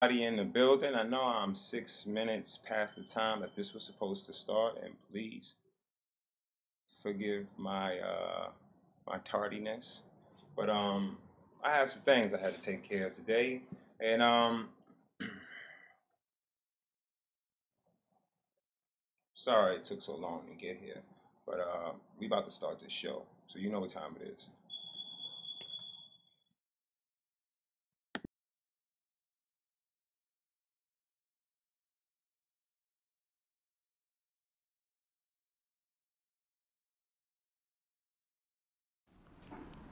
Everybody in the building. I know I'm 6 minutes past the time that this was supposed to start, and please forgive my tardiness. But I have some things I had to take care of today, and sorry it took so long to get here. But we about to start this show, so you know what time it is.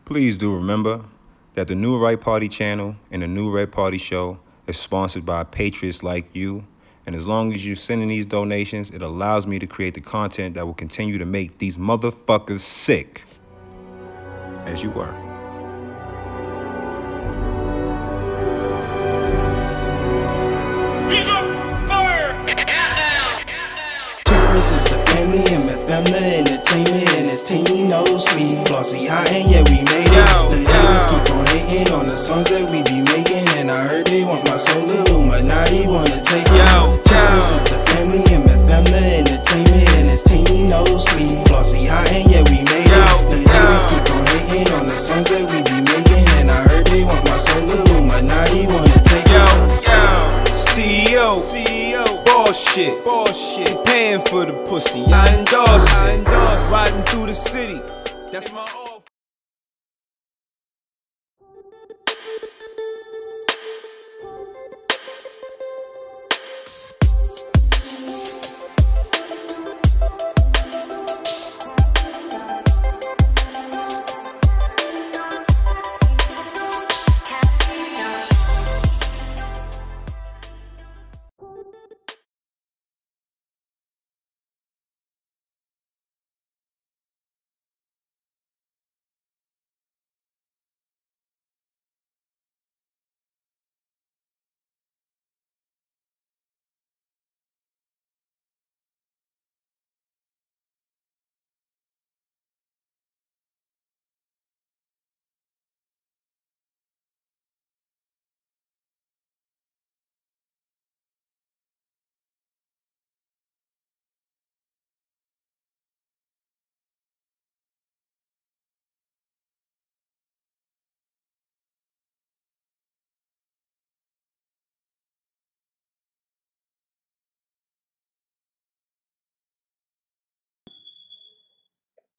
Please do remember that the New Right Party channel and the New Red Party show is sponsored by patriots like you. And as long as you're sending these donations, it allows me to create the content that will continue to make these motherfuckers sick. As you were. He's on fire! Versus the family and my family entertainment and his team no sleep. Flossy high and yeah we made it. The haters keep on hating on the songs that we be making, and I heard they want my soul. Illuminati wanna take it. Versus the family and my family entertainment and his team no sleep. Flossy high and yeah we made it. The haters keep on hating on the songs that we be making, and I heard they want my soul. Illuminati wanna take it. CEO, bullshit, paying for the pussy, I endorse it, riding through the city, that's my off.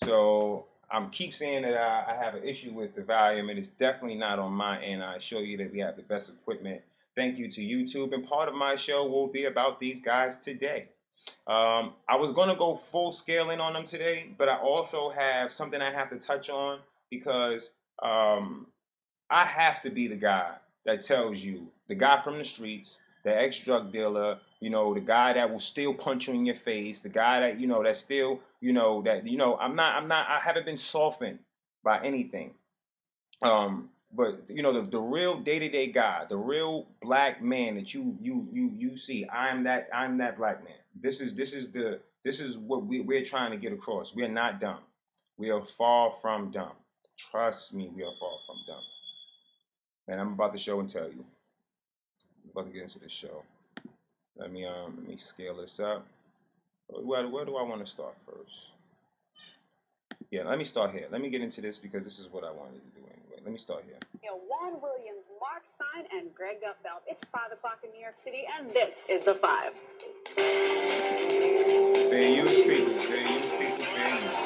So I'm keep saying that I have an issue with the volume, and it's definitely not on my end. I show you that we have the best equipment. Thank you to YouTube, and part of my show will be about these guys today. I was gonna go full scaling on them today, but I also have something I have to touch on because I have to be the guy that tells you, the guy from the streets, the ex-drug dealer, the guy that will still punch you in your face, the guy that, that still, I haven't been softened by anything. But the real day-to-day guy, the real black man that you see, I'm that black man. This is what we're trying to get across. We are not dumb. We are far from dumb. Trust me, we are far from dumb. And I'm about to show and tell you. I'm about to get into the show. Let me scale this up. Where do I want to start first? Yeah, let me start here. Let me get into this because this is what I wanted to do anyway. Let me start here. Juan Williams, Mark Stein, and Greg Gutfeld. It's 5 o'clock in New York City, and this is The Five. Fair use, people. Fair use, people. Fair use.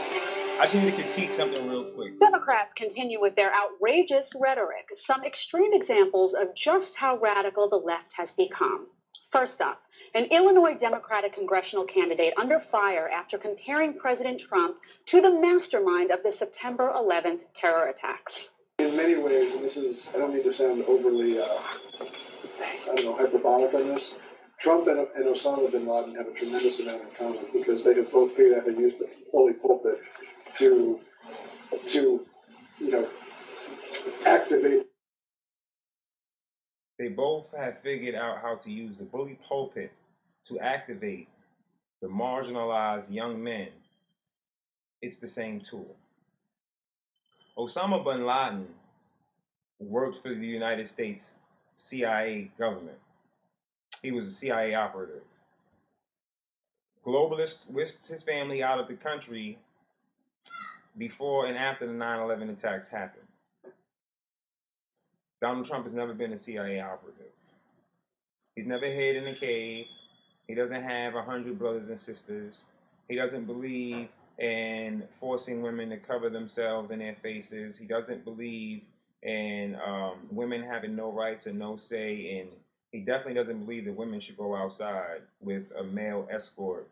I just need to critique something real quick. Democrats continue with their outrageous rhetoric. Some extreme examples of just how radical the left has become. First up, an Illinois Democratic congressional candidate under fire after comparing President Trump to the mastermind of the September 11th terror attacks. In many ways, and I don't mean to sound overly, hyperbolic on this, Trump and Osama bin Laden have a tremendous amount in common because they have both figured out how to use the holy pulpit to activate. They both have figured out how to use the bully pulpit to activate the marginalized young men. It's the same tool. Osama bin Laden worked for the United States CIA government. He was a CIA operative. Globalist whisked his family out of the country before and after the 9/11 attacks happened. Donald Trump has never been a CIA operative. He's never hid in a cave. He doesn't have 100 brothers and sisters. He doesn't believe in forcing women to cover themselves and their faces. He doesn't believe in women having no rights and no say. And he definitely doesn't believe that women should go outside with a male escort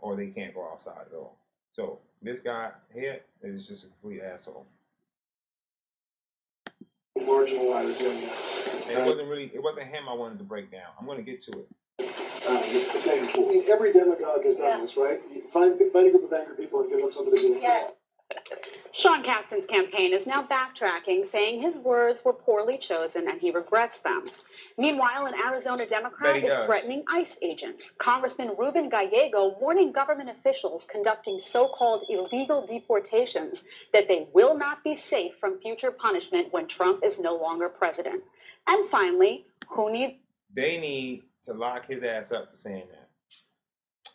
or they can't go outside at all. So this guy here is just a complete asshole. Marginalized young man. It wasn't him I wanted to break down. I'm going to get to it. It's the same tool. I mean, every demagogue has done this, right? You find a group of angry people and give them something to do. Yeah. Sean Casten's campaign is now backtracking, saying his words were poorly chosen and he regrets them. Meanwhile, an Arizona Democrat is threatening ICE agents. Congressman Ruben Gallego warning government officials conducting so-called illegal deportations that they will not be safe from future punishment when Trump is no longer president. And finally, They need to lock his ass up for saying that.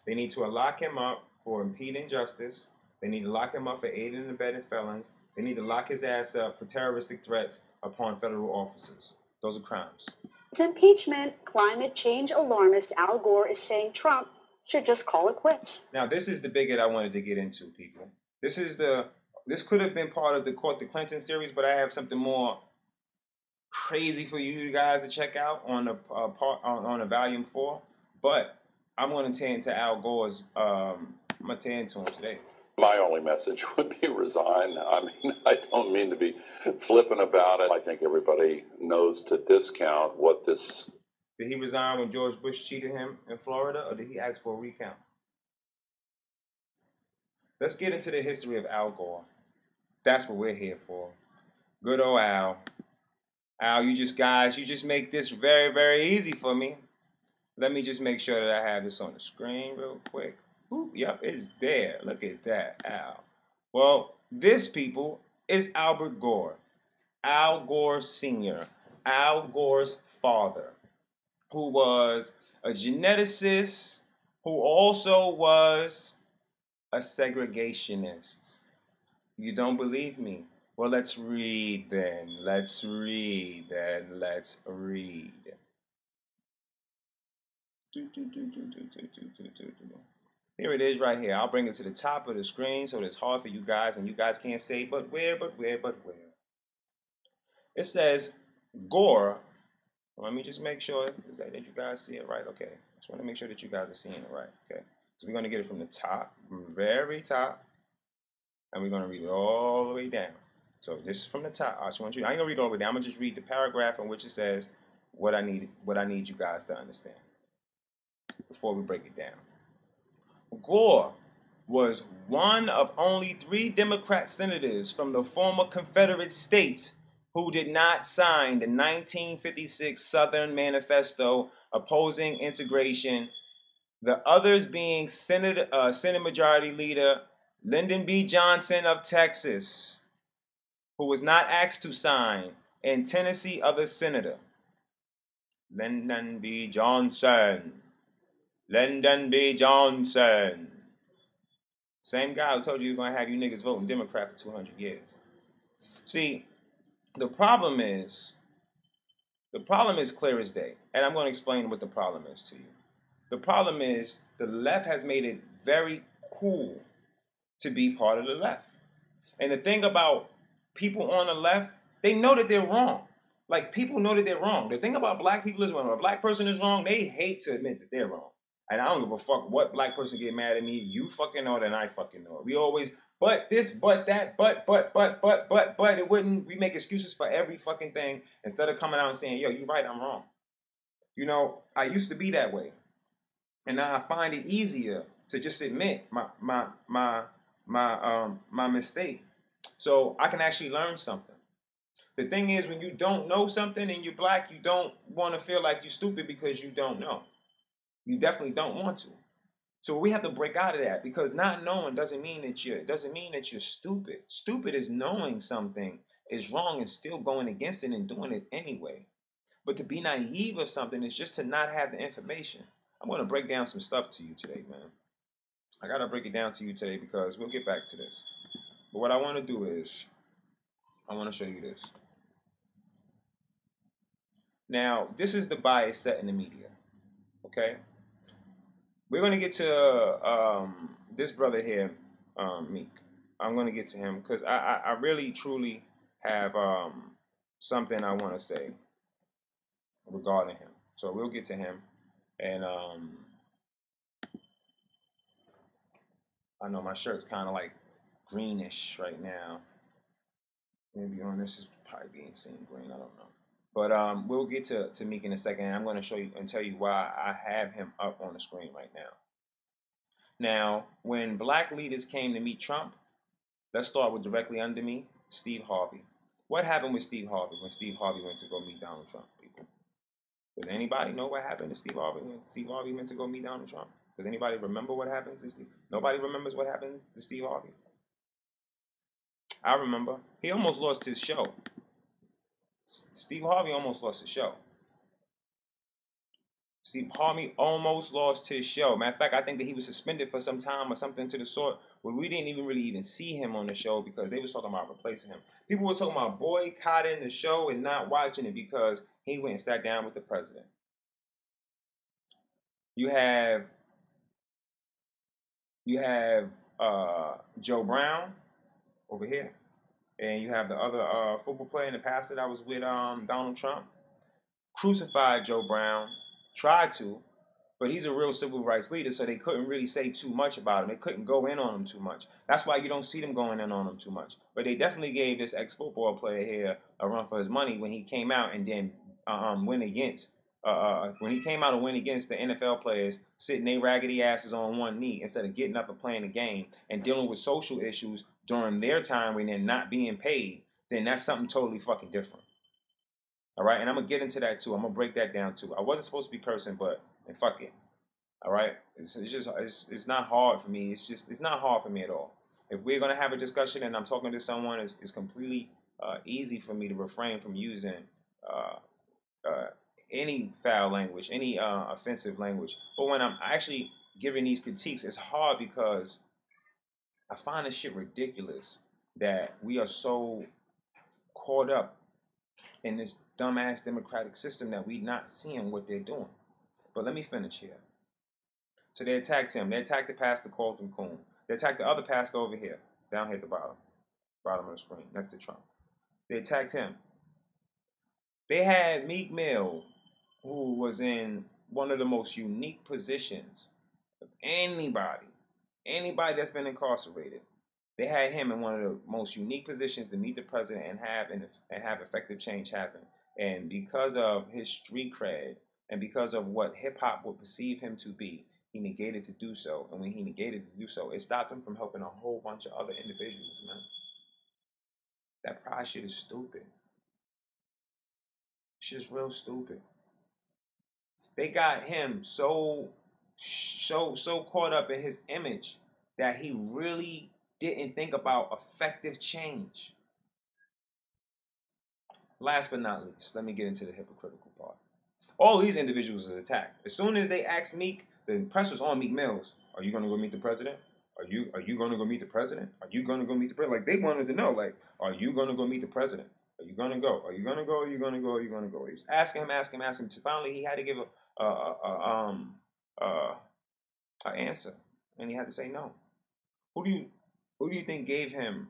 They need to lock him up for impeding justice. They need to lock him up for aiding and abetting felons. They need to lock his ass up for terroristic threats upon federal officers. Those are crimes. Impeachment, climate change alarmist Al Gore is saying Trump should just call it quits. Now, this is the bigot I wanted to get into, people. This could have been part of the Court the Clinton series, but I have something more crazy for you guys to check out on a volume 4. But I'm going to tend to Al Gore's. I'm going to tend to him today. My only message would be resign. I mean, I don't mean to be flippant about it. I think everybody knows to discount what this... Did he resign when George Bush cheated him in Florida, or did he ask for a recount? Let's get into the history of Al Gore. That's what we're here for. Good old Al. Al, you just make this very, very easy for me. Let me just make sure that I have this on the screen real quick. Ooh, yep, it's there. Look at that, Al. Well, this, people, is Albert Gore. Al Gore Sr., Al Gore's father, who was a geneticist, who also was a segregationist. You don't believe me? Well, let's read then. Let's read. Here it is right here. I'll bring it to the top of the screen so it's hard for you guys and you guys can't say, but where? It says Gore. Let me just make sure that you guys see it right. Okay. Just want to make sure that you guys are seeing it right. Okay. So we're going to get it from the top, from the very top, and we're going to read it all the way down. So this is from the top. I ain't going to read it all the way down. I'm going to just read the paragraph in which it says what I need you guys to understand before we break it down. Gore was one of only 3 Democrat senators from the former Confederate states who did not sign the 1956 Southern Manifesto opposing integration, the others being Senate Majority Leader Lyndon B. Johnson of Texas, who was not asked to sign, and Tennessee other senator Lyndon B. Johnson. Same guy who told you you're going to have you niggas voting Democrat for 200 years. See, the problem is clear as day. And I'm going to explain what the problem is to you. The problem is the left has made it very cool to be part of the left. And the thing about people on the left, they know that they're wrong. Like, people know that they're wrong. The thing about black people is when a black person is wrong, they hate to admit that they're wrong. And I don't give a fuck what black person get mad at me. You fucking know it and I fucking know it. We always, but this, but that, but, it wouldn't, we make excuses for every fucking thing instead of coming out and saying, yo, you're right, I'm wrong. You know, I used to be that way. And now I find it easier to just admit my mistake. So I can actually learn something. The thing is, when you don't know something and you're black, you don't want to feel like you're stupid because you don't know. You definitely don't want to. So we have to break out of that, because not knowing doesn't mean that you're stupid. Stupid is knowing something is wrong and still going against it and doing it anyway. But to be naive of something is just to not have the information. I'm going to break down some stuff to you today, man. I got to break it down to you today because we'll get back to this. But what I want to do is, I want to show you this. Now, this is the bias set in the media, okay? We're going to get to this brother here, Meek. I'm going to get to him because I really, truly have something I want to say regarding him. So we'll get to him. And I know my shirt's kind of like greenish right now. Maybe on this is probably being seen green. I don't know. But we'll get to Meek in a second. I'm going to show you and tell you why I have him up on the screen right now. Now, when black leaders came to meet Trump, let's start with directly under me, Steve Harvey. What happened with Steve Harvey when Steve Harvey went to go meet Donald Trump, people? Does anybody know what happened to Steve Harvey when Steve Harvey went to go meet Donald Trump? Does anybody remember what happened to Steve? Nobody remembers what happened to Steve Harvey? I remember. He almost lost his show. Steve Harvey almost lost his show. Steve Harvey almost lost his show. Matter of fact, I think that he was suspended for some time or something to the sort where we didn't even see him on the show because they was talking about replacing him. People were talking about boycotting the show and not watching it because he went and sat down with the president. You have Joe Brown over here, and you have the other football player and the pastor that was with Donald Trump. Crucified Joe Brown. Tried to, but he's a real civil rights leader, so they couldn't really say too much about him. They couldn't go in on him too much. That's why you don't see them going in on him too much. But they definitely gave this ex-football player here a run for his money when he came out and then win against when he came out and win against the NFL players, sitting their raggedy asses on one knee instead of getting up and playing the game and dealing with social issues during their time when they're not being paid. Then that's something totally fucking different. All right, and I'm gonna get into that too. I'm gonna break that down too. I wasn't supposed to be cursing, but fuck it. All right, it's not hard for me. It's not hard for me at all. If we're gonna have a discussion and I'm talking to someone, it's completely easy for me to refrain from using any foul language, any offensive language. But when I'm actually giving these critiques, it's hard because I find this shit ridiculous that we are so caught up in this dumbass democratic system that we not seeing what they're doing. But let me finish here. So they attacked him. They attacked the pastor, Colton Coon. They attacked the other pastor over here, down here at the bottom of the screen, next to Trump. They attacked him. They had Meek Mill, who was in one of the most unique positions of anybody that's been incarcerated. They had him in one of the most unique positions to meet the president and have effective change happen. And because of his street cred and because of what hip-hop would perceive him to be, he negated to do so. And when he negated to do so, it stopped him from helping a whole bunch of other individuals, man. That pride shit is stupid. Shit's real stupid. They got him so caught up in his image that he really didn't think about effective change. Last but not least, let me get into the hypocritical part. All these individuals is attacked. As soon as they asked Meek, the press was on Meek Mills. Are you going to go meet the president? Are you going to go meet the president? Are you going to go meet the president? Like, they wanted to know, like, are you going to go meet the president? Are you going to go? Are you going to go? Are you going to go? Are you going to go? He was asking him. So finally, he had to give an answer, and he had to say no. Who do you think gave him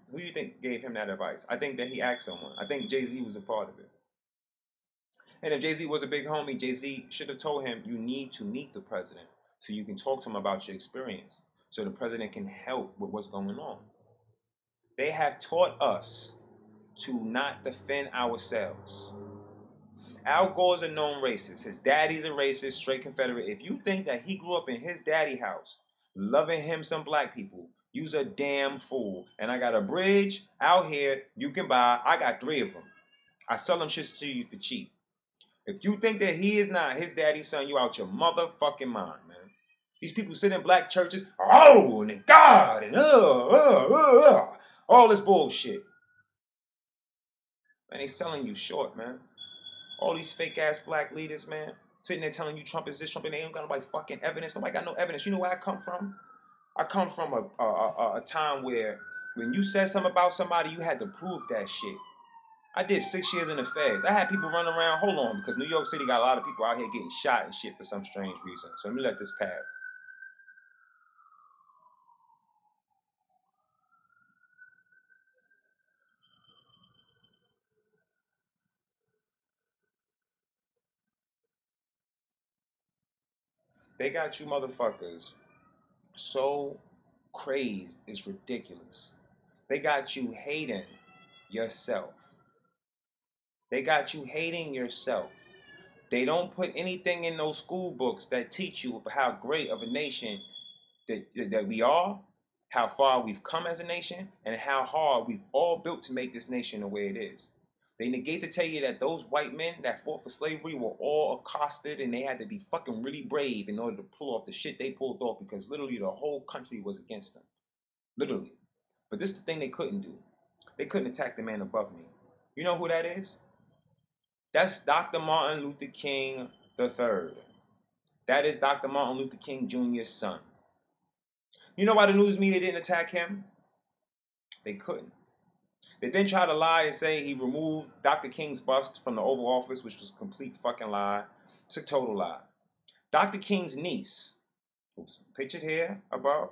that advice? I think that he asked someone. I think Jay-Z was a part of it. And if Jay-Z was a big homie, Jay-Z should have told him, you need to meet the president so you can talk to him about your experience, so the president can help with what's going on. They have taught us to not defend ourselves. Al Gore's a known racist. His daddy's a racist, straight Confederate. If you think that he grew up in his daddy house, loving him some black people, you's a damn fool. And I got a bridge out here you can buy. I got 3 of them. I sell them shits to you for cheap. If you think that he is not his daddy's son, you out your motherfucking mind, man. These people sit in black churches, oh, and God, and all this bullshit. Man, they selling you short, man. All these fake ass black leaders, man, sitting there telling you Trump is this, Trump, and they ain't got nobody fucking evidence. Nobody got no evidence. You know where I come from? I come from a time where when you said something about somebody, you had to prove that shit. I did 6 years in the feds. I had people running around, hold on, because New York City got a lot of people out here getting shot and shit for some strange reason. So let me let this pass. They got you motherfuckers so crazed, it's ridiculous. They got you hating yourself. They got you hating yourself. They don't put anything in those school books that teach you how great of a nation that we are, how far we've come as a nation, and how hard we've all built to make this nation the way it is. They negate to tell you that those white men that fought for slavery were all accosted and they had to be fucking really brave in order to pull off the shit they pulled off because literally the whole country was against them. Literally. But this is the thing they couldn't do. They couldn't attack the man above me. You know who that is? That's Dr. Martin Luther King III. That is Dr. Martin Luther King Jr.'s son. You know why the news media didn't attack him? They couldn't. They then tried to lie and say he removed Dr. King's bust from the Oval Office, which was a complete fucking lie. It's a total lie. Dr. King's niece, who's pictured here above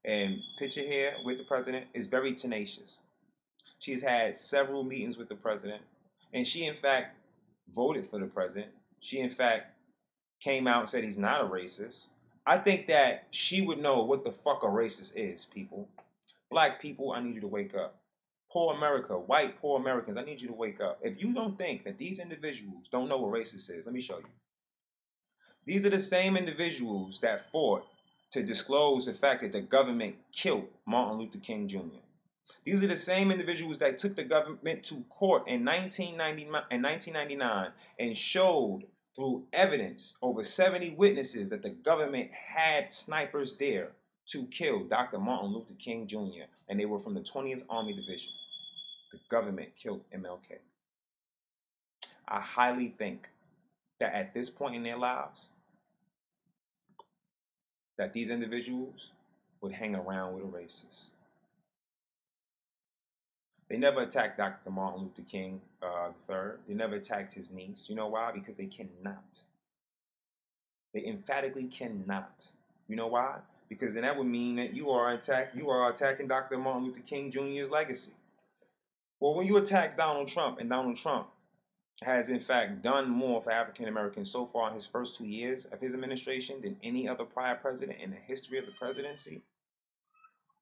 and pictured here with the president, is very tenacious. She has had several meetings with the president, and she, in fact, voted for the president. She, in fact, came out and said he's not a racist. I think that she would know what the fuck a racist is, people. Black people, I need you to wake up. Poor America, white poor Americans, I need you to wake up. If you don't think that these individuals don't know what racist is, let me show you. These are the same individuals that fought to disclose the fact that the government killed Martin Luther King Jr. These are the same individuals that took the government to court in 1999 and showed through evidence, over 70 witnesses, that the government had snipers there to kill Dr. Martin Luther King Jr. And they were from the 20th Army Division. The government killed MLK. I highly think that at this point in their lives, that these individuals would hang around with a racist. They never attacked Dr. Martin Luther King III. They never attacked his niece. You know why? Because they cannot. They emphatically cannot. You know why? Because then that would mean that you are attacking Dr. Martin Luther King Jr.'s legacy. Well, when you attack Donald Trump, and Donald Trump has in fact done more for African Americans so far in his first 2 years of his administration than any other prior president in the history of the presidency,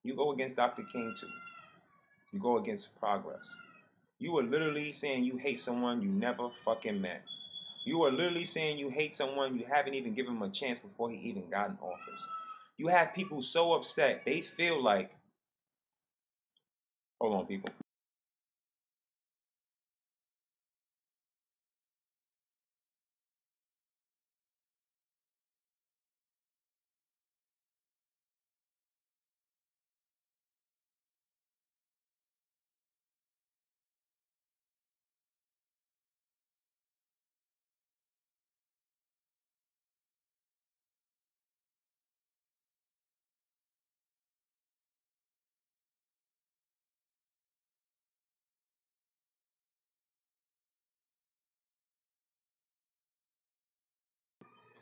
you go against Dr. King too. You go against progress. You are literally saying you hate someone you never fucking met. You are literally saying you hate someone you haven't even given him a chance before he even got in office. You have people so upset, they feel like... Hold on, people.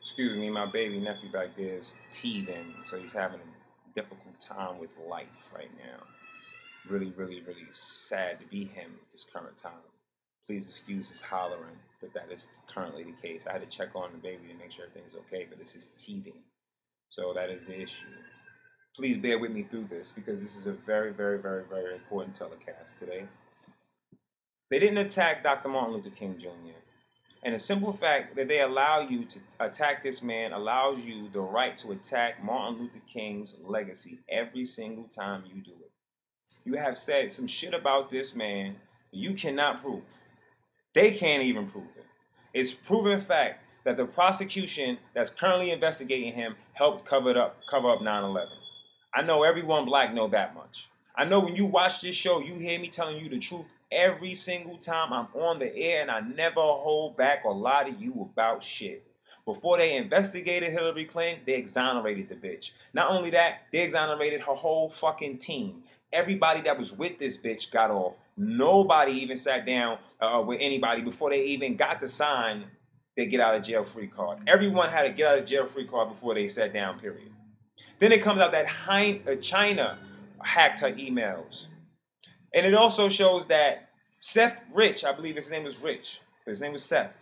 Excuse me, my baby nephew back there is teething, so he's having a difficult time with life right now. Really, really, really sad to be him at this current time. Please excuse his hollering, but that is currently the case. I had to check on the baby to make sure everything's okay, but this is teething. So that is the issue. Please bear with me through this, because this is a very, very, very, very important telecast today. They didn't attack Dr. Martin Luther King Jr., and the simple fact that they allow you to attack this man allows you the right to attack Martin Luther King's legacy every single time you do it. You have said some shit about this man you cannot prove. They can't even prove it. It's proven fact that the prosecution that's currently investigating him helped cover up 9/11. I know everyone black know that much. I know when you watch this show, you hear me telling you the truth every single time I'm on the air, and I never hold back or lie to you about shit. Before they investigated Hillary Clinton, they exonerated the bitch. Not only that, they exonerated her whole fucking team. Everybody that was with this bitch got off. Nobody even sat down with anybody before they even got to sign their get out of jail free card. Everyone had a get out of jail free card before they sat down, period. Then it comes out that China hacked her emails. And it also shows that Seth Rich, I believe his name was Rich, but his name was Seth.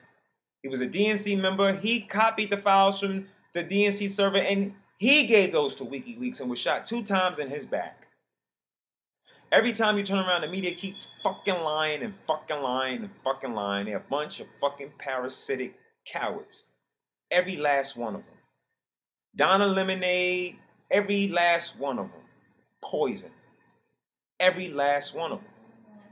He was a DNC member. He copied the files from the DNC server, and he gave those to WikiLeaks and was shot 2 times in his back. Every time you turn around, the media keeps fucking lying and fucking lying and fucking lying. They're a bunch of fucking parasitic cowards. Every last one of them. Donna Lemonade, every last one of them. Poison. Every last one of them.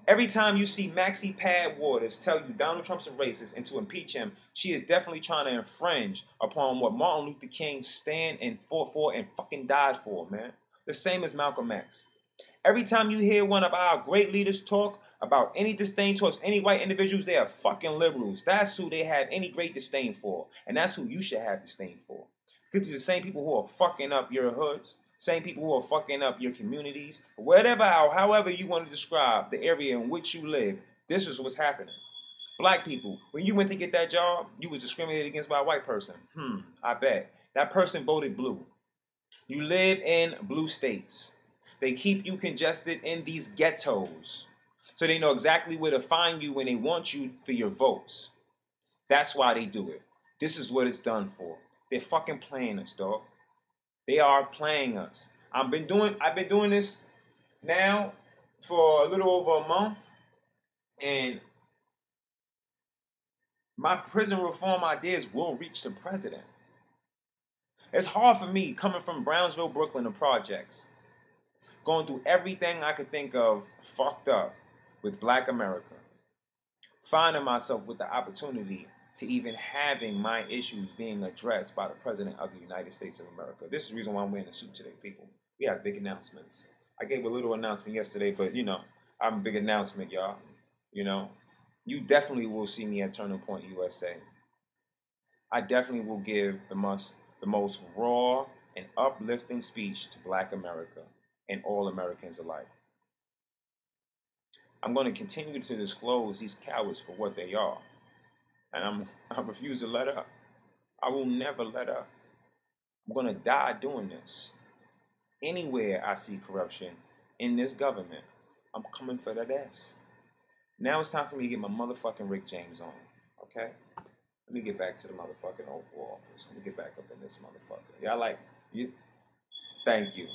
Every time you see Maxie Pad Waters tell you Donald Trump's a racist and to impeach him, she is definitely trying to infringe upon what Martin Luther King stand and fought for and fucking died for, man. The same as Malcolm X. Every time you hear one of our great leaders talk about any disdain towards any white individuals, they are fucking liberals. That's who they have any great disdain for. And that's who you should have disdain for. Because it's the same people who are fucking up your hoods. Same people who are fucking up your communities, whatever, however you want to describe the area in which you live, this is what's happening. Black people, when you went to get that job, you was discriminated against by a white person. I bet. That person voted blue. You live in blue states. They keep you congested in these ghettos. So they know exactly where to find you when they want you for your votes. That's why they do it. This is what it's done for. They're fucking playing us, dog. They are playing us. I've been doing this now for a little over a month, and my prison reform ideas will reach the president. It's hard for me coming from Brownsville, Brooklyn, the projects, going through everything I could think of fucked up with Black America, finding myself with the opportunity to even having my issues being addressed by the President of the United States of America. This is the reason why I'm wearing a suit today, people. We have big announcements. I gave a little announcement yesterday, but, you know, I'm a big announcement, y'all. You know, you definitely will see me at Turning Point USA. I definitely will give the most raw and uplifting speech to Black America and all Americans alike. I'm going to continue to disclose these cowards for what they are. And I refuse to let up. I will never let up. I'm going to die doing this. Anywhere I see corruption in this government, I'm coming for that ass. Now it's time for me to get my motherfucking Rick James on. Okay? Let me get back to the motherfucking Oval Office. Let me get back up in this motherfucker. Y'all like, you? Thank you.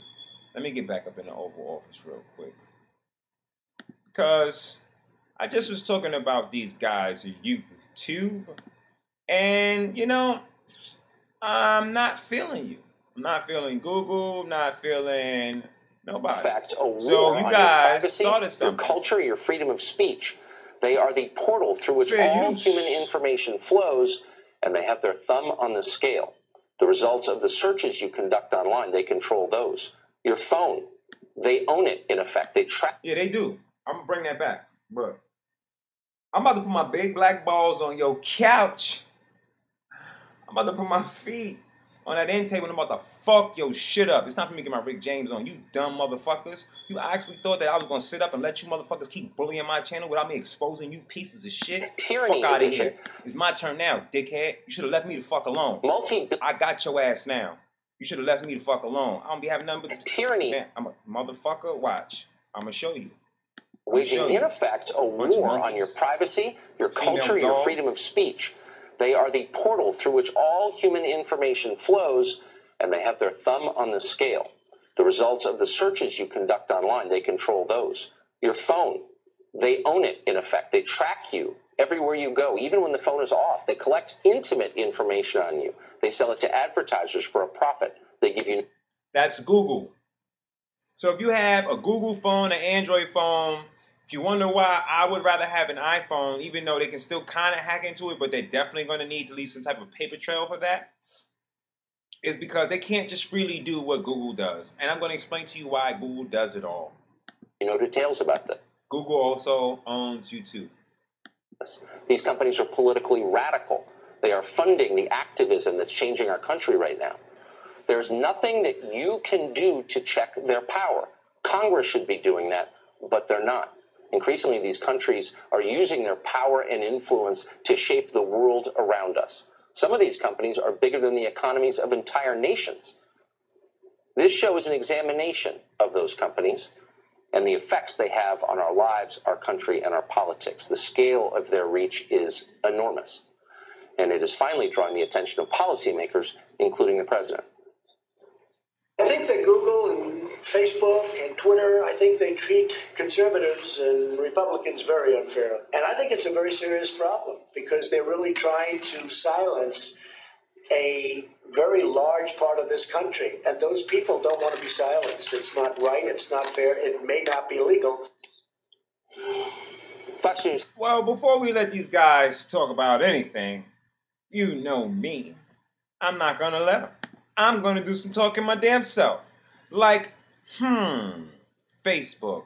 Let me get back up in the Oval Office real quick. Because I just was talking about these guys at YouTube. And, you know, I'm not feeling you. I'm not feeling Google. Not feeling nobody. In fact, a war so you on guys your privacy, started something. your culture, your freedom of speech. They are the portal through which all human information flows, and they have their thumb on the scale. The results of the searches you conduct online, they control those. Your phone, they own it, in effect. They track. Yeah, they do. I'm going to bring that back. Bro, I'm about to put my big black balls on your couch. I'm about to put my feet on that end table and I'm about to fuck your shit up. It's time for me to get my Rick James on. You dumb motherfuckers. You actually thought that I was going to sit up and let you motherfuckers keep bullying my channel without me exposing you pieces of shit? Tyranny fuck out of edition. here. It's my turn now, dickhead. You should have left me the fuck alone. I got your ass now. You should have left me the fuck alone. I don't be having nothing but tyranny. Man, I'm a motherfucker. Watch. I'm going to show you. Waging, in effect, a war on your privacy, your culture, your freedom of speech. They are the portal through which all human information flows, and they have their thumb on the scale. The results of the searches you conduct online, they control those. Your phone, they own it, in effect. They track you everywhere you go, even when the phone is off. They collect intimate information on you. They sell it to advertisers for a profit. They give you... That's Google. So if you have a Google phone, an Android phone, if you wonder why I would rather have an iPhone, even though they can still kind of hack into it, but they're definitely going to need to leave some type of paper trail for that, is because they can't just freely do what Google does. And I'm going to explain to you why Google does it all. You know details about that. Google also owns YouTube. These companies are politically radical. They are funding the activism that's changing our country right now. There's nothing that you can do to check their power. Congress should be doing that, but they're not. Increasingly, these countries are using their power and influence to shape the world around us. Some of these companies are bigger than the economies of entire nations. This show is an examination of those companies and the effects they have on our lives, our country, and our politics. The scale of their reach is enormous. And it is finally drawing the attention of policymakers, including the president. I think that Google and Facebook and Twitter, I think they treat conservatives and Republicans very unfairly. And I think it's a very serious problem because they're really trying to silence a very large part of this country. And those people don't want to be silenced. It's not right. It's not fair. It may not be legal. Fox News. Well, before we let these guys talk about anything, you know me. I'm not going to let them. I'm going to do some talking my damn self. Like, Facebook,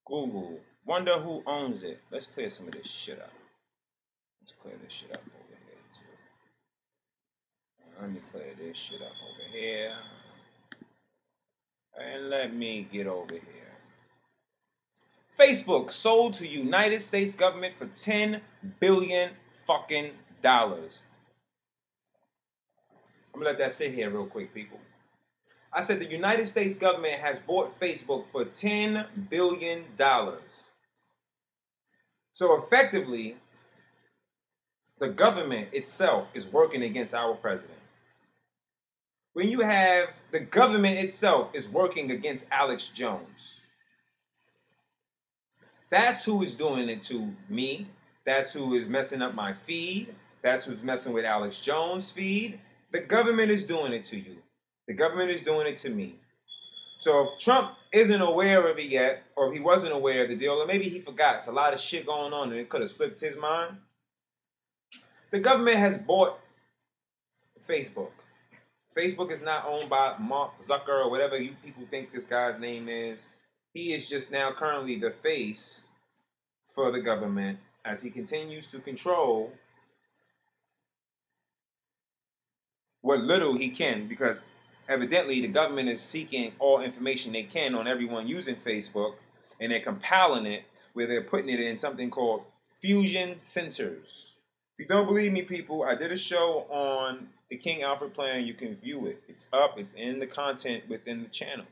Google, wonder who owns it. Let's clear some of this shit up. Let's clear this shit up over here, too. Let me clear this shit up over here. And let me get over here. Facebook sold to United States government for $10 billion fucking dollars. I'm going to let that sit here real quick, people. I said the United States government has bought Facebook for $10 billion. So effectively, the government itself is working against our president. When you have the government itself is working against Alex Jones. That's who is doing it to me. That's who is messing up my feed. That's who's messing with Alex Jones' feed. The government is doing it to you. The government is doing it to me. So if Trump isn't aware of it yet, or if he wasn't aware of the deal, or maybe he forgot, it's a lot of shit going on and it could have slipped his mind. The government has bought Facebook. Facebook is not owned by Mark Zucker or whatever you people think this guy's name is. He is just now currently the face for the government as he continues to control what little he can, because evidently the government is seeking all information they can on everyone using Facebook, and they're compiling it where they're putting it in something called fusion centers. If you don't believe me, people, I did a show on the King Alfred plan. You can view it. It's up. It's in the content within the channel.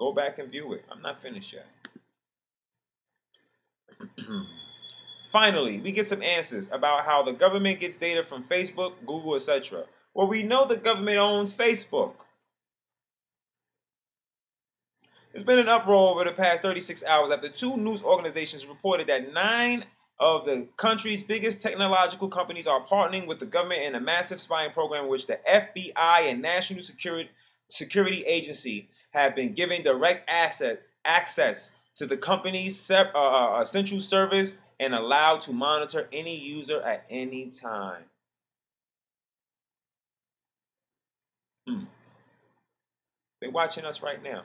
Go back and view it. I'm not finished yet. Finally, we get some answers about how the government gets data from Facebook, Google, etc. Well, we know the government owns Facebook. There's been an uproar over the past 36 hours after two news organizations reported that 9 of the country's biggest technological companies are partnering with the government in a massive spying program in which the FBI and National Security Agency have been given direct access to the company's central servers and allowed to monitor any user at any time. They're watching us right now.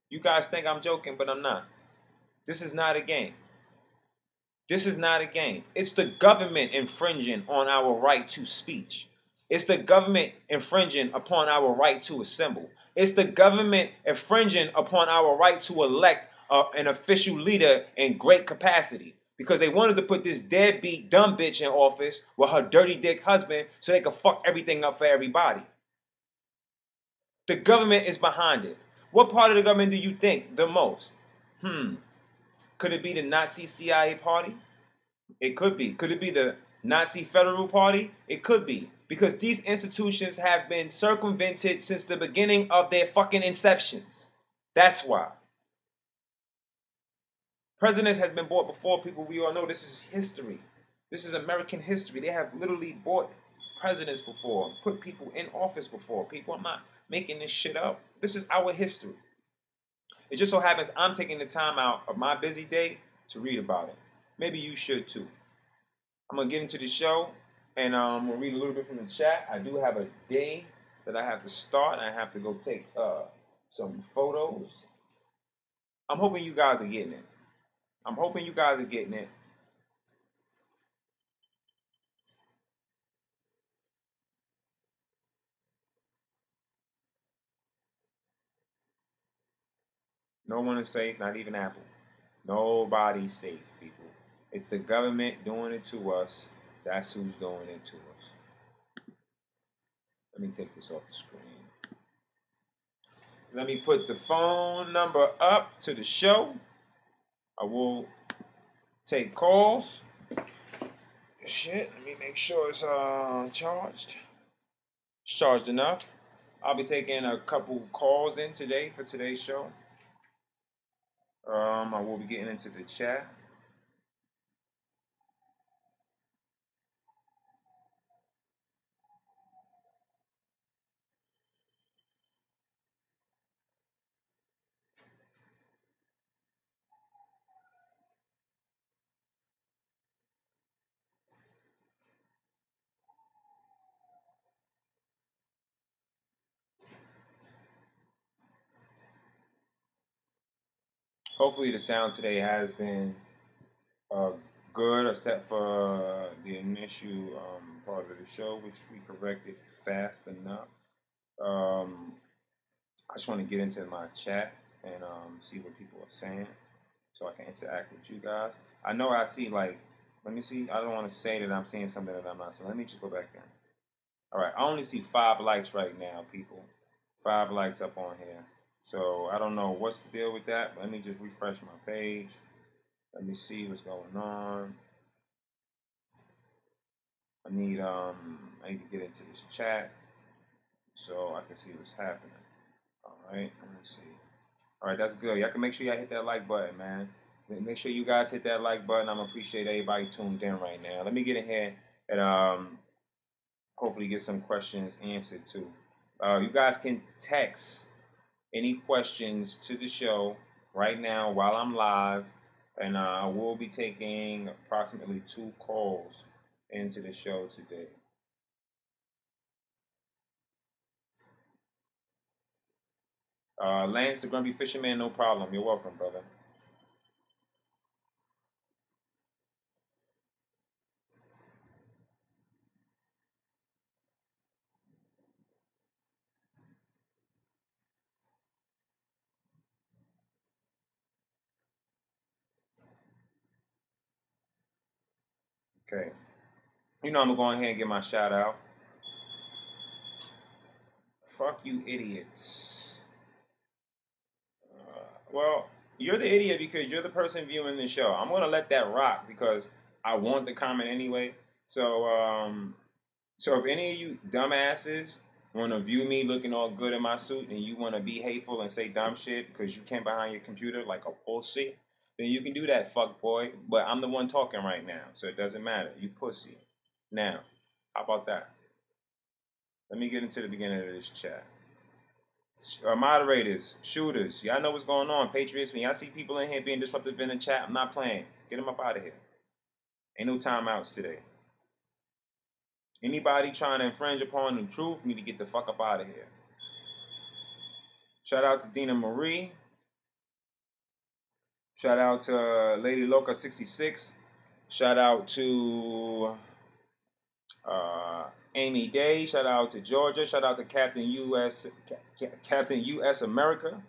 You guys think I'm joking, but I'm not. This is not a game. This is not a game. It's the government infringing on our right to speech. It's the government infringing upon our right to assemble. It's the government infringing upon our right to elect an official leader in great capacity. Because they wanted to put this deadbeat dumb bitch in office with her dirty dick husband so they could fuck everything up for everybody. The government is behind it. What part of the government do you think the most? Could it be the Nazi CIA party? It could be. Could it be the Nazi Federal Party? It could be. Because these institutions have been circumvented since the beginning of their fucking inceptions. That's why. Presidents has been bought before, people. We all know this is history. This is American history. They have literally bought presidents before, put people in office before. People, I'm not making this shit up. This is our history. It just so happens I'm taking the time out of my busy day to read about it. Maybe you should too. I'm going to get into the show and we'll read a little bit from the chat. I do have a day that I have to start. I have to go take some photos. I'm hoping you guys are getting it. I'm hoping you guys are getting it. No one is safe, not even Apple. Nobody's safe, people. It's the government doing it to us. That's who's doing it to us. Let me take this off the screen. Let me put the phone number up to the show. I will take calls. Shit, let me make sure it's charged. It's charged enough. I'll be taking a couple calls in today for today's show. I will be getting into the chat. Hopefully the sound today has been good, except for the initial part of the show, which we corrected fast enough. I just want to get into my chat and see what people are saying so I can interact with you guys. I know I see, like, let me see. I don't want to say that I'm seeing something that I'm not seeing. Let me just go back in. All right, I only see 5 likes right now, people. 5 likes up on here. So I don't know what's the deal with that. Let me just refresh my page. Let me see what's going on. I need to get into this chat so I can see what's happening. All right, let me see. All right, that's good. Y'all can make sure y'all hit that like button, man. Make sure you guys hit that like button. I'm appreciate everybody tuned in right now. Let me get in here and hopefully get some questions answered too. You guys can text any questions to the show right now while I'm live, and I will be taking approximately 2 calls into the show today. Lance, the Grumpy Fisherman, no problem. You're welcome, brother. Okay. You know I'm going to go ahead and get my shout out. Fuck you idiots. Well, you're the idiot because you're the person viewing the show. I'm going to let that rock because I want the comment anyway. So if any of you dumbasses want to view me looking all good in my suit and you want to be hateful and say dumb shit because you came behind your computer like a pussy, then you can do that, fuck boy. But I'm the one talking right now, so it doesn't matter. You pussy. Now, how about that? Let me get into the beginning of this chat. Moderators, shooters, y'all know what's going on. Patriots, when y'all see people in here being disruptive in the chat, I'm not playing. Get them up out of here. Ain't no timeouts today. Anybody trying to infringe upon the truth need to get the fuck up out of here. Shout out to Dina Marie. Shout out to Lady Loca 66. Shout out to Amy Day. Shout out to Georgia. Shout out to Captain US America.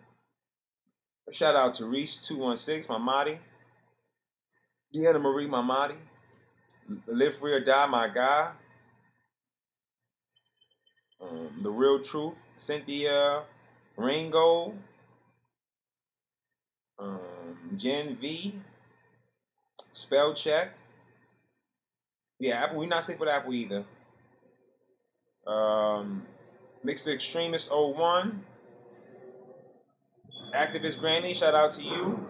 Shout out to Reese 216, Mamadi. Deanna Marie Mamadi. Live Free or Die, my guy. The Real Truth, Cynthia Ringo. Gen V. Spell check. Yeah, Apple. We're not safe with Apple either. Mixed Extremist 01. Activist Granny, shout out to you.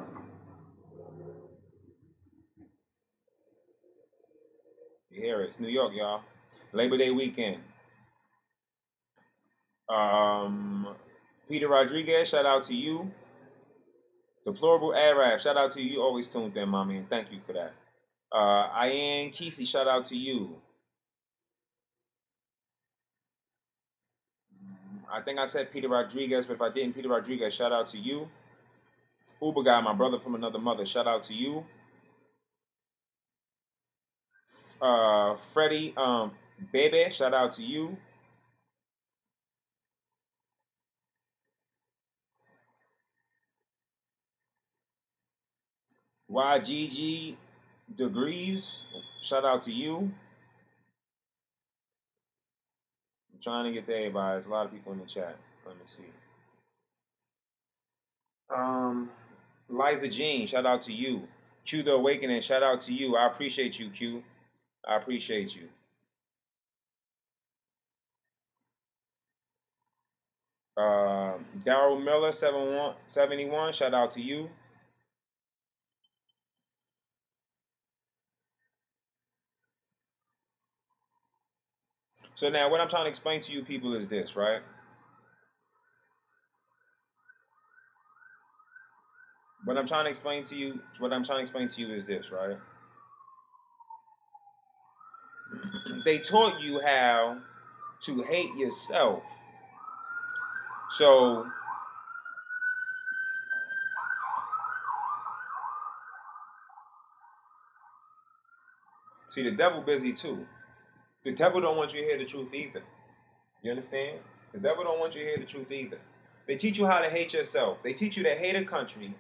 You hear it. It's New York, y'all. Labor Day weekend. Peter Rodriguez, shout out to you. Deplorable Arab, shout out to you. You always tuned in, mommy, and thank you for that. Ian Kesey, shout out to you. I think I said Peter Rodriguez, but if I didn't, Peter Rodriguez, shout out to you. Uber Guy, my brother from another mother, shout out to you. Freddie Bebe, shout out to you. YGG Degrees, shout out to you. I'm trying to get to everybody. There's a lot of people in the chat. Let me see. Liza Jean, shout out to you. Q The Awakening, shout out to you. I appreciate you, Q. I appreciate you. Daryl Miller, 71, shout out to you. So now what I'm trying to explain to you people is this, right? What I'm trying to explain to you is this, right? They taught you how to hate yourself. So see, the devil busy too. The devil don't want you to hear the truth either. You understand? The devil don't want you to hear the truth either. They teach you how to hate yourself. They teach you to hate a country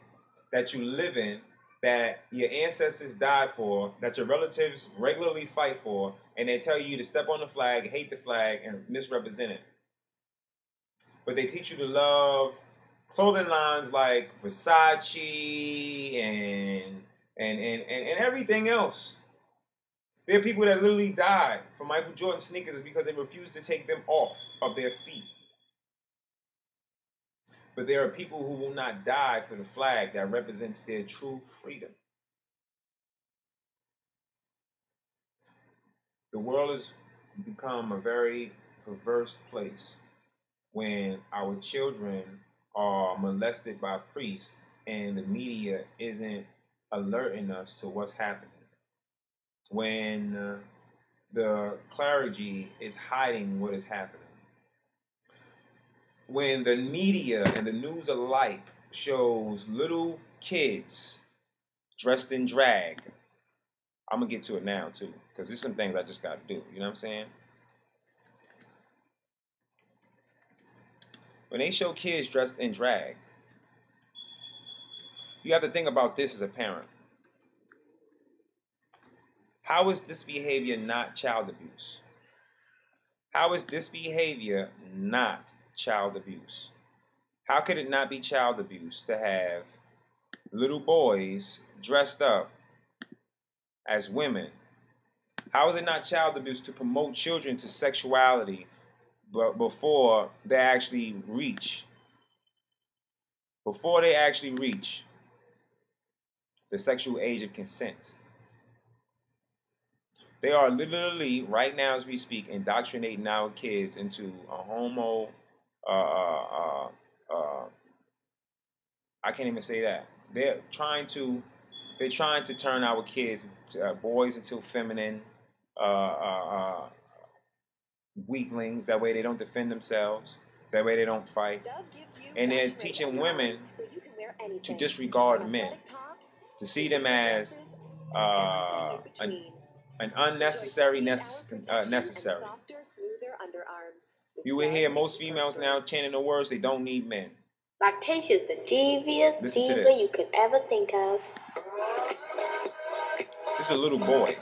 that you live in, that your ancestors died for, that your relatives regularly fight for, and they tell you to step on the flag, hate the flag, and misrepresent it. But they teach you to love clothing lines like Versace and everything else. There are people that literally died for Michael Jordan sneakers because they refused to take them off of their feet. But there are people who will not die for the flag that represents their true freedom. The world has become a very perverse place when our children are molested by priests and the media isn't alerting us to what's happening. When the clergy is hiding what is happening. When the media and the news alike shows little kids dressed in drag. I'm going to get to it now, too, because there's some things I just got to do. You know what I'm saying? When they show kids dressed in drag, you have to think about this as a parent. How is this behavior not child abuse? How is this behavior not child abuse? How could it not be child abuse to have little boys dressed up as women? How is it not child abuse to promote children to sexuality before they actually reach the sexual age of consent? They are literally, right now as we speak, indoctrinating our kids into a homo, I can't even say that. They're trying to turn our kids, boys, into feminine weaklings. That way they don't defend themselves. That way they don't fight. And they're teaching women to disregard men, to see them as an unnecessary necessary. You will hear most females now chanting the words, they don't need men. Lactatia is the devious diva you could ever think of. This is a little boy.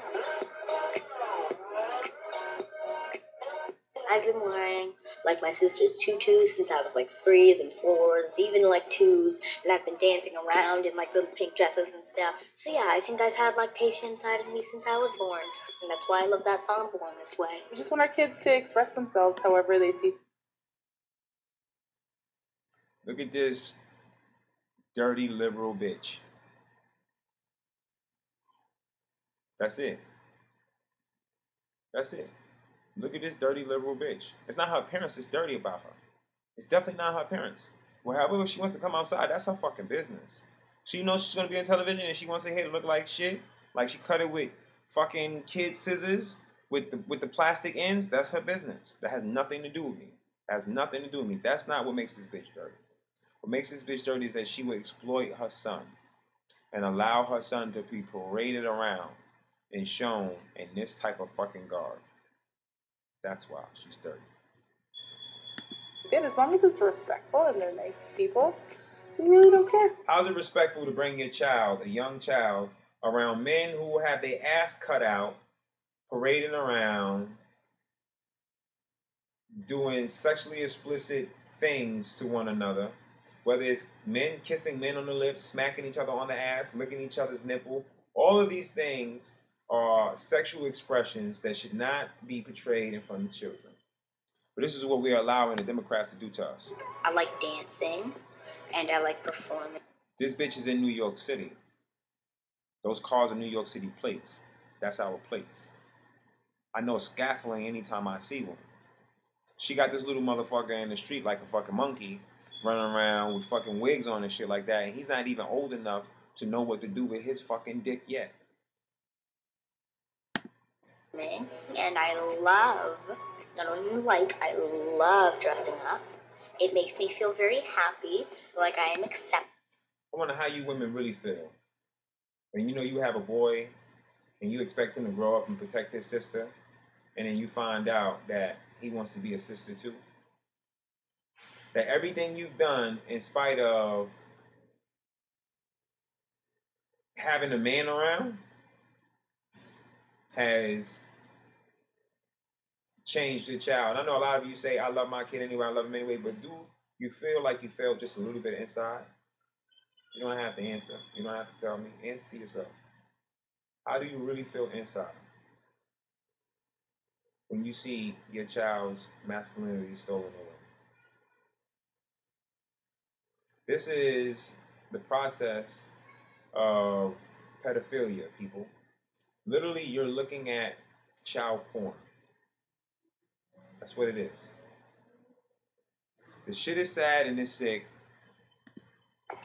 I've been wearing like my sister's tutus since I was like 3s and 4s, even like 2s, and I've been dancing around in like little pink dresses and stuff. So yeah, I think I've had lactation inside of me since I was born, and that's why I love that song, Born This Way. We just want our kids to express themselves however they see. Look at this dirty liberal bitch. That's it. That's it. Look at this dirty liberal bitch. It's not her appearance that's dirty about her. It's definitely not her appearance. Well, however she wants to come outside, that's her fucking business. She knows she's going to be on television and she wants her hair to look like shit. Like she cut it with fucking kid scissors with the plastic ends. That's her business. That has nothing to do with me. That has nothing to do with me. That's not what makes this bitch dirty. What makes this bitch dirty is that she would exploit her son and allow her son to be paraded around and shown in this type of fucking garb. That's why she's dirty. Good, as long as it's respectful and they're nice people, we really don't care. How's it respectful to bring your child, a young child, around men who have their ass cut out, parading around, doing sexually explicit things to one another, whether it's men kissing men on the lips, smacking each other on the ass, licking each other's nipple? All of these things are sexual expressions that should not be portrayed in front of children. But this is what we are allowing the Democrats to do to us. I like dancing, and I like performing. This bitch is in New York City. Those cars are New York City plates. That's our plates. I know scaffolding anytime I see one. She got this little motherfucker in the street like a fucking monkey, running around with fucking wigs on and shit like that, and he's not even old enough to know what to do with his fucking dick yet. And I love, not only I love dressing up. It makes me feel very happy, like I am accepted. I wonder how you women really feel. And you know you have a boy, and you expect him to grow up and protect his sister, and then you find out that he wants to be a sister too. That everything you've done, in spite of having a man around, has changed your child. I know a lot of you say, I love my kid anyway, I love him anyway, but do you feel like you failed just a little bit inside? You don't have to answer. You don't have to tell me. Answer to yourself. How do you really feel inside when you see your child's masculinity stolen away? This is the process of pedophilia, people. Literally, you're looking at child porn. That's what it is. The shit is sad and it's sick.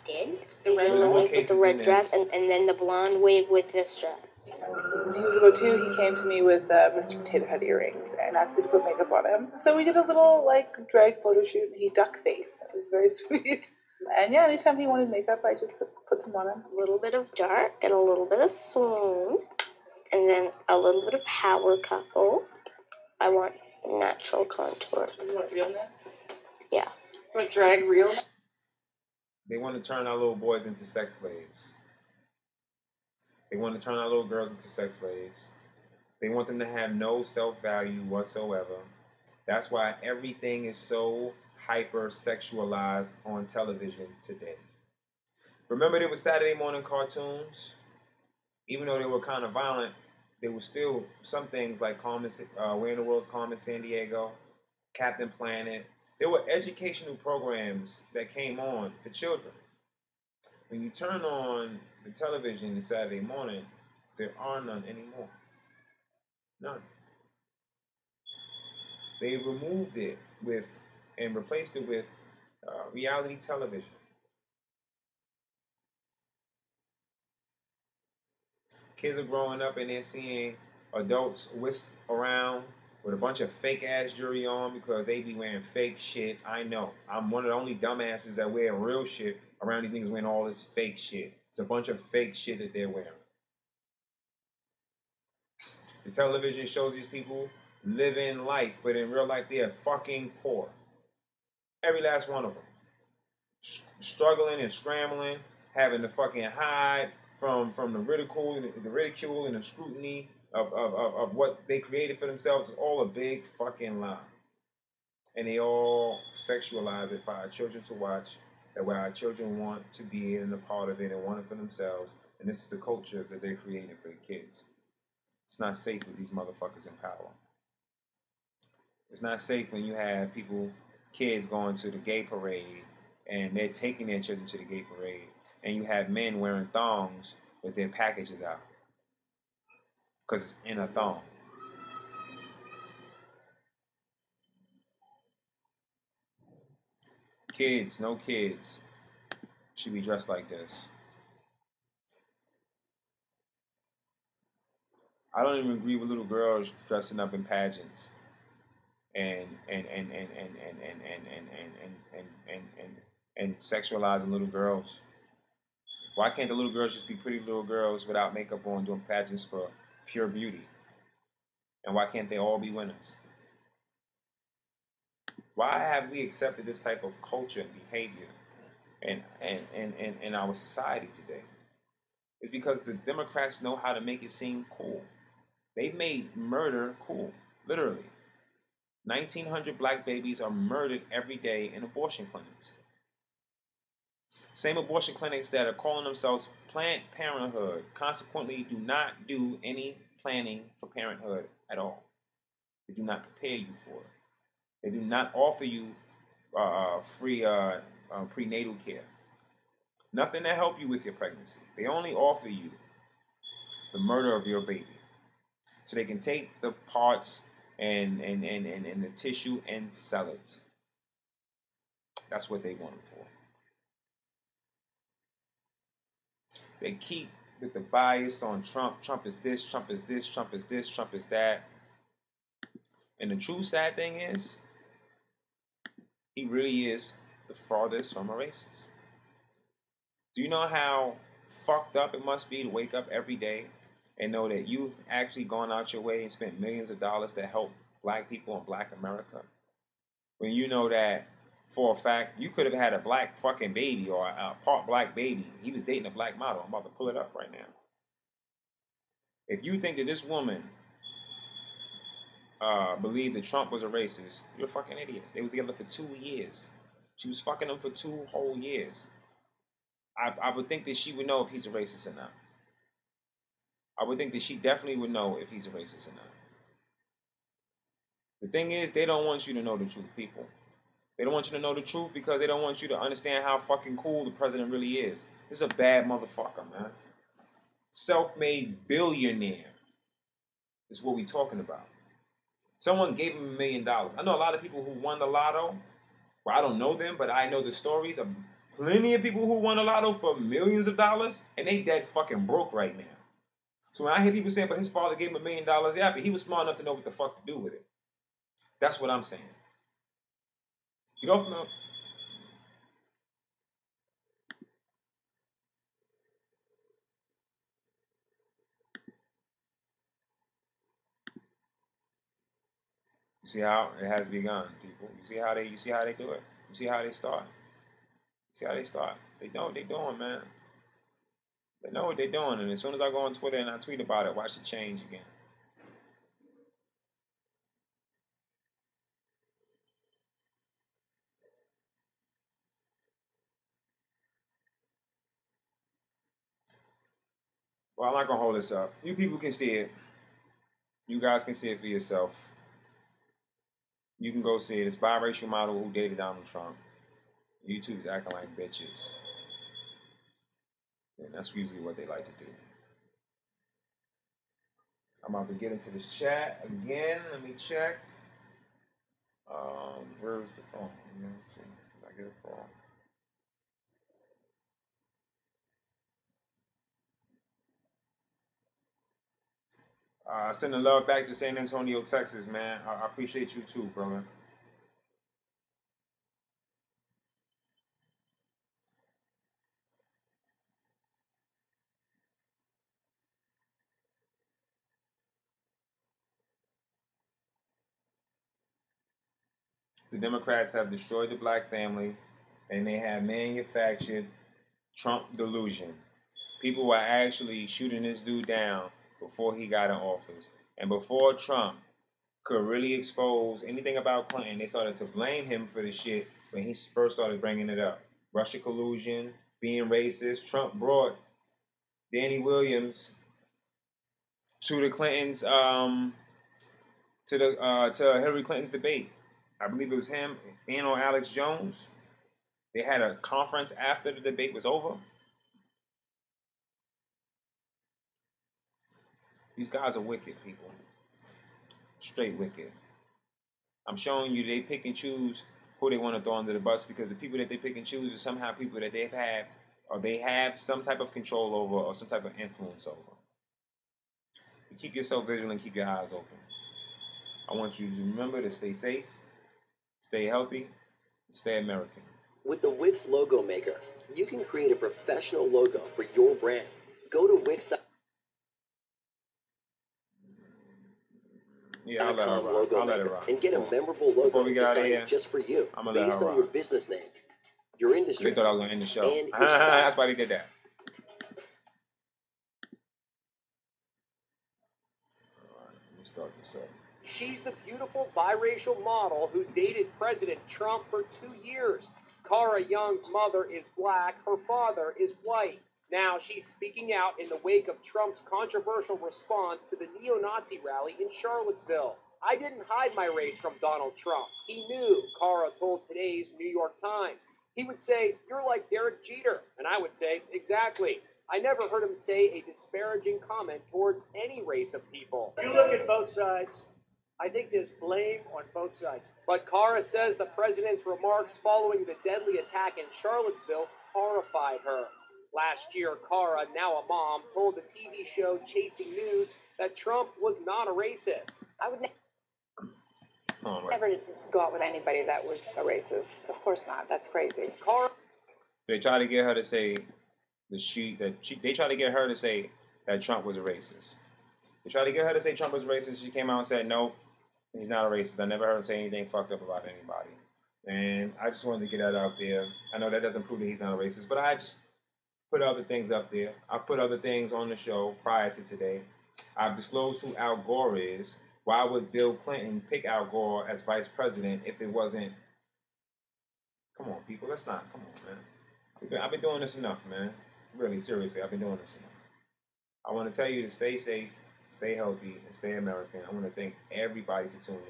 Did the red wig with the red dress, and then the blonde wig with this dress. When he was about 2, he came to me with Mr. Potato Head earrings and asked me to put makeup on him. So we did a little drag photo shoot, and he duck face. It was very sweet. And yeah, anytime he wanted makeup, I just put some on him. A little bit of dark and a little bit of swoon, and then a little bit of power couple. I want natural contour. You want realness? Yeah. You want drag real? They want to turn our little boys into sex slaves. They want to turn our little girls into sex slaves. They want them to have no self-value whatsoever. That's why everything is so hyper-sexualized on television today. Remember there were Saturday morning cartoons? Even though they were kind of violent, there were still some things like Where in the World's Carmen Sandiego, Captain Planet. There were educational programs that came on for children. When you turn on the television on Saturday morning, there are none anymore. None. They removed it and replaced it with reality television. Kids are growing up and they're seeing adults whisk around with a bunch of fake ass jewelry on because they be wearing fake shit. I know. I'm one of the only dumbasses that wear real shit around these niggas wearing all this fake shit. It's a bunch of fake shit that they're wearing. The television shows these people living life, but in real life they are fucking poor. Every last one of them. Struggling and scrambling, having to fucking hide from the ridicule and the scrutiny of what they created for themselves. Is all a big fucking lie. And they all sexualize it for our children to watch, that where our children want to be in a part of it and want it for themselves. And this is the culture that they're creating for the kids. It's not safe with these motherfuckers in power. It's not safe when you have kids going to the gay parade and they're taking their children to the gay parade, and you have men wearing thongs with their packages out because it's in a thong. No kids should be dressed like this. I don't even agree with little girls dressing up in pageants and sexualizing little girls. Why can't the little girls just be pretty little girls without makeup on doing pageants for pure beauty? And why can't they all be winners? Why have we accepted this type of culture and behavior in our society today? It's because the Democrats know how to make it seem cool. They've made murder cool, literally. 1,900 black babies are murdered every day in abortion clinics. Same abortion clinics that are calling themselves Planned Parenthood consequently do not do any planning for parenthood at all. They do not prepare you for it. They do not offer you free prenatal care. Nothing to help you with your pregnancy. They only offer you the murder of your baby. So they can take the parts and the tissue and sell it. That's what they want it for. They keep with the bias on Trump. Trump is this, Trump is this, Trump is this, Trump is that. And the true sad thing is, he really is the farthest from a racist. Do you know how fucked up it must be to wake up every day and know that you've actually gone out your way and spent millions of dollars to help black people in black America? When you know that, for a fact, you could have had a black fucking baby or a part black baby. He was dating a black model. I'm about to pull it up right now. If you think that this woman believed that Trump was a racist, you're a fucking idiot. They was together for 2 years. She was fucking him for 2 whole years. I would think that she would know if he's a racist or not. I would think that she definitely would know if he's a racist or not. The thing is, they don't want you to know the truth, people. They don't want you to know the truth because they don't want you to understand how fucking cool the president really is. This is a bad motherfucker, man. Self-made billionaire is what we talking about. Someone gave him $1 million. I know a lot of people who won the lotto. Well, I don't know them, but I know the stories of plenty of people who won the lotto for millions of dollars, and they dead fucking broke right now. So when I hear people saying, but his father gave him $1 million, yeah, but he was smart enough to know what the fuck to do with it. That's what I'm saying. Get off my... You see how it has begun, people. You see how they do it. You see how they start. You see how they start. They know what they're doing, man. They know what they're doing, and as soon as I go on Twitter and I tweet about it, watch it change again. Well, I'm not gonna hold this up. You people can see it. You guys can see it for yourself. You can go see it. It's biracial model who dated Donald Trump. YouTube's acting like bitches. And that's usually what they like to do. I'm about to get into this chat again. Let me check. Where's the phone? Let's see. Did I get a phone? Sending love back to San Antonio, Texas, man. I appreciate you too, brother. The Democrats have destroyed the black family, and they have manufactured Trump delusion. People were actually shooting this dude down before he got in office. And before Trump could really expose anything about Clinton, they started to blame him for the shit when he first started bringing it up. Russia collusion, being racist. Trump brought Danny Williams to the Clintons, to Hillary Clinton's debate. I believe it was him and or Alex Jones. They had a conference after the debate was over. These guys are wicked, people. Straight wicked. I'm showing you they pick and choose who they want to throw under the bus because the people that they pick and choose are somehow people that they've had or they have some type of control over or some type of influence over. You keep yourself vigilant, keep your eyes open. I want you to remember to stay safe, stay healthy, and stay American. With the Wix Logo Maker, you can create a professional logo for your brand. Go to Wix.com. a.com logo maker and get a memorable logo designed just for you, based on your business name, your industry, they thought I was going to end the show. and your style. That's why they did that. All right, let me start this up. She's the beautiful biracial model who dated President Trump for 2 years. Cara Young's mother is black, her father is white. Now she's speaking out in the wake of Trump's controversial response to the neo-Nazi rally in Charlottesville. I didn't hide my race from Donald Trump. He knew, Cara told today's New York Times. He would say, "You're like Derek Jeter," and I would say, "Exactly." I never heard him say a disparaging comment towards any race of people. You look at both sides. I think there's blame on both sides. But Cara says the president's remarks following the deadly attack in Charlottesville horrified her. Last year, Cara, now a mom, told the TV show Chasing News that Trump was not a racist. I would never go out with anybody that was a racist. Of course not. That's crazy. Cara. They try to get her to say they try to get her to say that Trump was a racist. They tried to get her to say Trump was racist. She came out and said, "No, he's not a racist. I never heard him say anything fucked up about anybody." And I just wanted to get that out there. I know that doesn't prove that he's not a racist, but I just put other things up there. I put other things on the show prior to today. I've disclosed who Al Gore is. Why would Bill Clinton pick Al Gore as vice president if it wasn't? Come on, people. Let's not. Come on, man. I've been doing this enough, man. Really, seriously, I've been doing this enough. I want to tell you to stay safe, stay healthy, and stay American. I want to thank everybody for tuning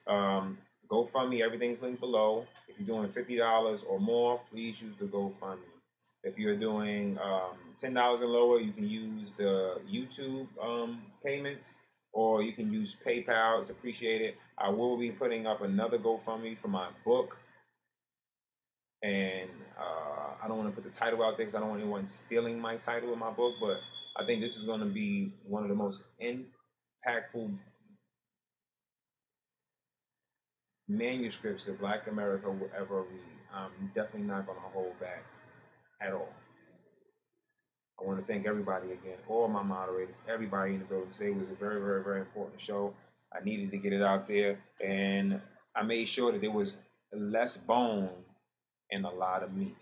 in. GoFundMe, everything's linked below. If you're doing $50 or more, please use the GoFundMe. If you're doing $10 and lower, you can use the YouTube payments, or you can use PayPal. It's appreciated. I will be putting up another GoFundMe for my book. And I don't want to put the title out there because I don't want anyone stealing my title of my book, but I think this is going to be one of the most impactful manuscripts that Black America will ever read. I'm definitely not going to hold back at all. I want to thank everybody again, all my moderators, everybody in the building. Today was a very, very, very important show. I needed to get it out there, and I made sure that there was less bone and a lot of meat.